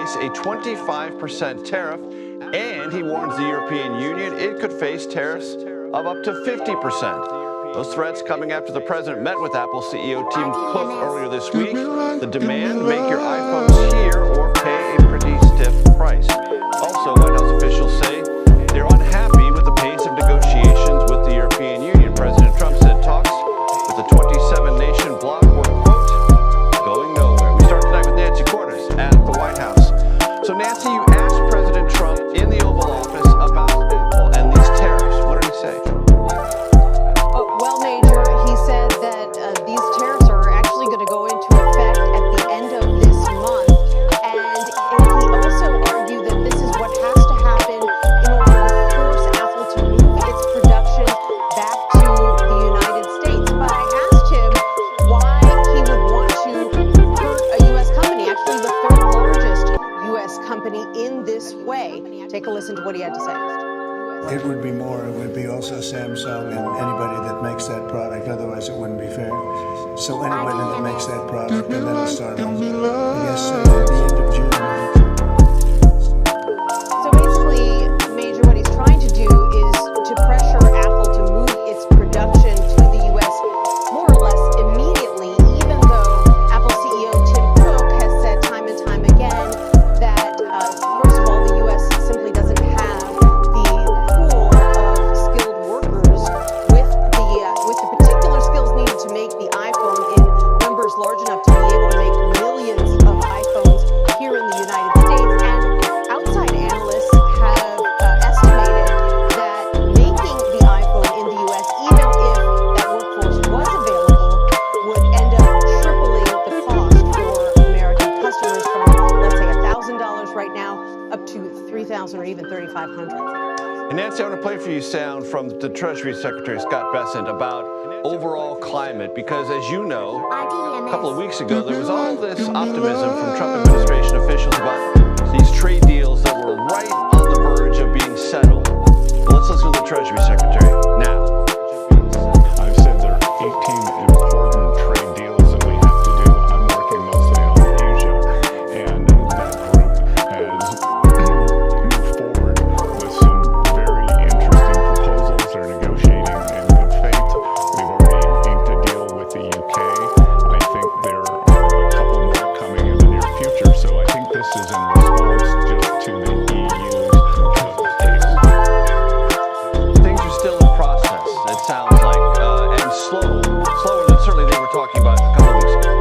face a 25% tariff, and he warns the European Union it could face tariffs of up to 50%. Those threats coming after the president met with Apple CEO Tim Cook earlier this week. The demand, make your iPhones here or pay a pretty stiff price. Also, White House officials say they're unhappy with the pace of negotiations with the European Union. President Trump said talks with the 27-nation bloc were, quote, going nowhere. We start tonight with Nancy Cordes at the White House. So, Nancy, you asked President Trump in the Oval Office about Apple and these tariffs. What did he say? Well, Major, he said that these tariffs are actually going to go into effect at the end of this month. And he also argued that this is what has to happen in order to force Apple to move its production back to the United States. But I asked him why he would want to hurt a U.S. company, actually the third largest U.S. company in this way. Take a listen to what he had to say. It would be more. It would be also Samsung and anybody that makes that product. Otherwise, it wouldn't be fair. So anybody that makes that product, and that'll start on, I guess, at the end of June. So basically, Major, what he's trying to do is to pressure Apple to move its production to the U.S. more or less immediately, even though Apple CEO Tim Cook has said time and time again that, first of all, the U.S. simply doesn't have the pool of skilled workers with the particular skills needed to make the iPhone in numbers large enough to be able to make millions of iPhones here in the United States. And outside analysts have estimated that making the iPhone in the U.S., even if that workforce was available, would end up tripling the cost for American customers from, let's say, $1,000 right now up to $3,000 or even $3,500. And Nancy, I want to play for you sound from the Treasury Secretary Scott Bessent about overall climate, because as you know, a couple of weeks ago, there was all this optimism from Trump administration officials about these trade deals that were right on the verge of being settled. Well, let's listen to the Treasury Secretary now. I've said there are 18 important trade deals that we have to do. I'm working mostly on Asia, and that group has moved forward with some very interesting proposals. They're negotiating in good faith. We've already inked a deal with the UK. I think there are a couple more coming in the near future. So I think this is in response just to the EU's pace. Things are still in process, it sounds like, and slower than certainly they were talking about a couple of weeks ago.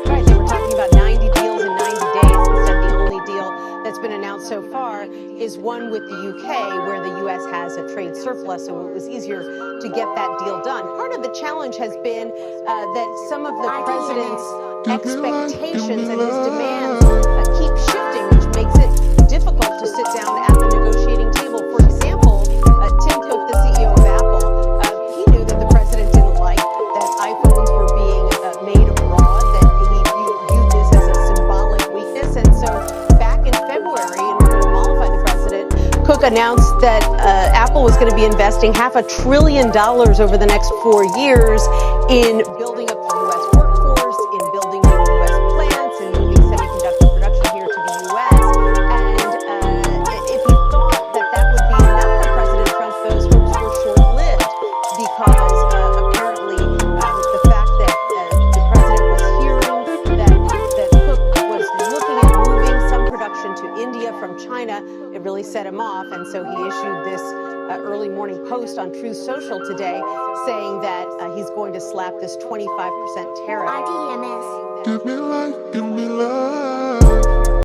Right, they were talking about 90 deals in 90 days. Instead, the only deal that's been announced so far is one with the UK, where the U.S. has a trade surplus, so it was easier to get that deal done. Part of the challenge has been that some of the president's expectations and his demands keep shifting, which makes it difficult to sit down at the negotiating table. For example, Tim Cook, the CEO of Apple, he knew that the president didn't like that iPhones were being made abroad, that he viewed this as a symbolic weakness. And so back in February, in order to mollify the president, Cook announced that Apple was going to be investing $500 billion over the next 4 years in building up the U.S. workforce, in building new U.S. plants, and moving semiconductor production here to the U.S. And if he thought that that would be enough for President Trump, those hopes were short-lived, because apparently the fact that the president was hearing that Cook was looking at moving some production to India from China, it really set him off. And so he issued this early morning post on Truth Social today saying that he's going to slap this 25% tariff. Give me life, give me love.